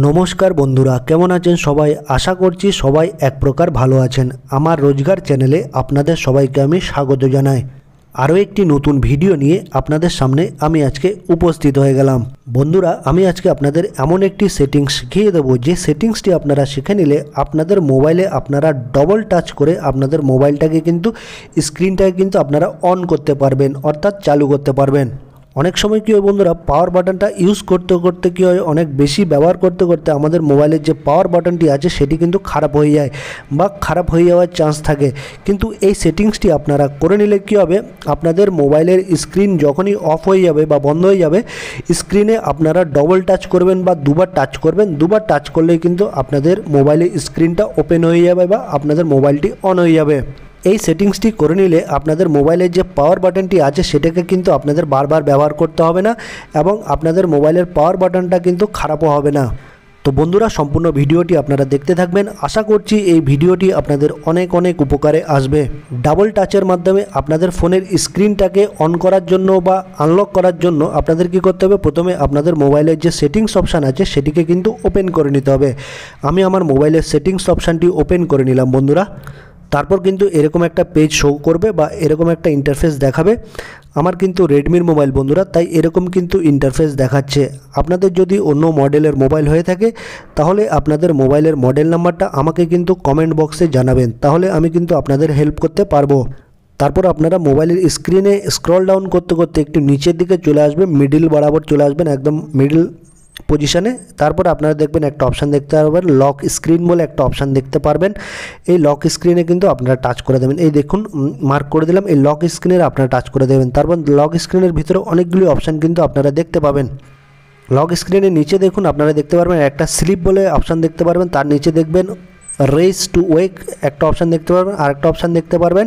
नमस्कार बंधुरा केमन आছেন सबाई आशा करছি सबाई एक प्रकार भालो आছেন। आमार रोजगार चैनेले आपनादेर सबाइके आमी स्वागत जानाई। आरो एकटी नतून भिडियो निये आपनादेर सामने आमी आजके उपस्थित हये गेलाम। बंधुरा आमी आजके आपनादेर एमन एकटी सेटिंग्स शिखिये देबो जे सेटिंग्सटी आपनारा शिखे निले आपनादेर मोबाइले आपनारा डबल टाच करे आपनादेर मोबाइलटाके किन्तु स्क्रिनटाके किन्तु आपनारा अन करते पारबेन अर्थात चालू करते पारबेन। अनेक समय कि बंधुरा पावर बाटनटा यूज करते करते कि अनेक बेशी व्यवहार करते करते आमादेर मोबाइलेर जे पावर बाटनटी आछे सेटी किन्तु खराब हो जाए बा खराब हो जाओयार चान्स थाके। किन्तु एई सेटिंग्सटी आपनारा करे निले कि होबे आपनादेर मोबाइलेर स्क्रिन जखोनी अफ हो जाबे बा बंद हो जाबे स्क्रिने आपनारा डबल टाच करबेन बा दुबार टाच करबेन। दुबार टाच करलेई किन्तु आपनादेर मोबाइलेर स्क्रिनटा ओपेन हो जाबे बा आपनादेर मोबाइलटी अन हो जाबे। এই সেটিংসটি করে নিলে আপনাদের মোবাইলের যে পাওয়ার বাটনটি আছে সেটাকে কিন্তু আপনাদের বারবার ব্যবহার করতে হবে না এবং আপনাদের মোবাইলের পাওয়ার বাটনটা কিন্তু খারাপও হবে না। তো বন্ধুরা সম্পূর্ণ ভিডিওটি আপনারা দেখতে থাকবেন। আশা করছি এই ভিডিওটি আপনাদের অনেক অনেক উপকারে আসবে। ডাবল টাচের মাধ্যমে আপনাদের ফোনের স্ক্রিনটাকে অন করার জন্য বা আনলক করার জন্য আপনাদের কি করতে হবে, প্রথমে আপনাদের মোবাইলের যে সেটিংস অপশান আছে সেটিকে কিন্তু ওপেন করে নিতে হবে। আমি আমার মোবাইলের সেটিংস অপশানটি ওপেন করে নিলাম বন্ধুরা। তারপর কিন্তু এরকম একটা পেজ শো করবে বা এরকম একটা ইন্টারফেস দেখাবে। আমার কিন্তু রেডমির মোবাইল বন্ধুরা, তাই এরকম কিন্তু ইন্টারফেস দেখাচ্ছে। আপনাদের যদি অন্য মডেলের মোবাইল হয়ে থাকে তাহলে আপনাদের মোবাইলের মডেল নাম্বারটা আমাকে কিন্তু কমেন্ট বক্সে জানাবেন, তাহলে আমি কিন্তু আপনাদের হেল্প করতে পারবো। তারপর আপনারা মোবাইলের স্ক্রিনে স্ক্রল ডাউন করতে করতে একটু নিচের দিকে চলে আসবেন, মিডিল বরাবর চলে আসবেন, একদম মিডিল পজিশনে। তারপর আপনারা দেখবেন একটা অপশান দেখতে পারবেন লক স্ক্রিন বলে একটা অপশান দেখতে পারবেন। এই লক স্ক্রিনে কিন্তু আপনারা টাচ করে দেবেন। এই দেখুন মার্ক করে দিলাম, এই লক স্ক্রিনের আপনারা টাচ করে দেবেন। তারপর লক স্ক্রিনের ভিতরে অনেকগুলি অপশান কিন্তু আপনারা দেখতে পাবেন। লক স্ক্রিনের নিচে দেখুন আপনারা দেখতে পারবেন একটা স্লিপ বলে অপশান দেখতে পারবেন, তার নিচে দেখবেন রেজ টু ওয়েক একটা অপশান দেখতে পারবেন, আর একটা অপশান দেখতে পারবেন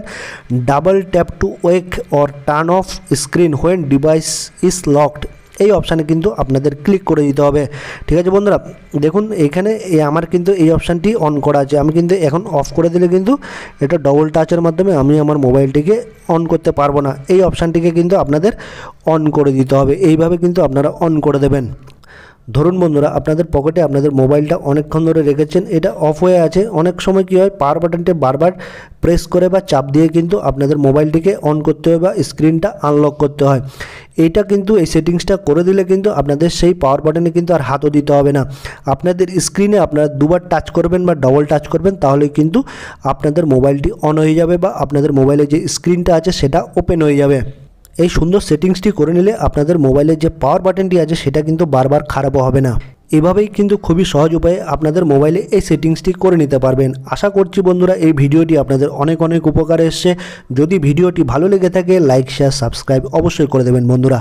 double tap two ওয়েক or turn off screen when device is locked. এই অপশানে কিন্তু আপনাদের ক্লিক করে দিতে হবে। ঠিক আছে বন্ধুরা, দেখুন এখানে আমার কিন্তু এই অপশানটি অন করা আছে। আমি কিন্তু এখন অফ করে দিলে কিন্তু এটা ডবল টাচের মাধ্যমে আমি আমার মোবাইলটিকে অন করতে পারবো না। এই অপশানটিকে কিন্তু আপনাদের অন করে দিতে হবে। এইভাবে কিন্তু আপনারা অন করে দেবেন। ধরুন বন্ধুরা আপনাদের পকেটে আপনাদের মোবাইলটা অনেকক্ষণ ধরে রেখেছেন, এটা অফ হয়ে আছে। অনেক সময় কী হয় পাওয়ার বাটনটি বারবার প্রেস করে বা চাপ দিয়ে কিন্তু আপনাদের মোবাইলটিকে অন করতে হয় বা স্ক্রিনটা আনলক করতে হয়। এইটা কিন্তু এই সেটিংসটা করে দিলে কিন্তু আপনাদের সেই পাওয়ার বাটনে কিন্তু আর হাতও দিতে হবে না। আপনাদের স্ক্রিনে আপনারা দুবার টাচ করবেন বা ডবল টাচ করবেন, তাহলে কিন্তু আপনাদের মোবাইলটি অন হয়ে যাবে বা আপনাদের মোবাইলে যে স্ক্রিনটা আছে সেটা ওপেন হয়ে যাবে। এই সুন্দর সেটিংসটি করে নিলে আপনাদের মোবাইলের যে পাওয়ার বাটনটি আছে সেটা কিন্তু বারবার খারাপও হবে না। এভাবেই কিন্তু খুবই সহজ উপায়ে আপনাদের মোবাইলে এই সেটিংসটি করে নিতে পারবেন। আশা করছি বন্ধুরা এই ভিডিওটি আপনাদের অনেক অনেক উপকারে এসছে। যদি ভিডিওটি ভালো লেগে থাকে লাইক শেয়ার সাবস্ক্রাইব অবশ্যই করে দেবেন বন্ধুরা।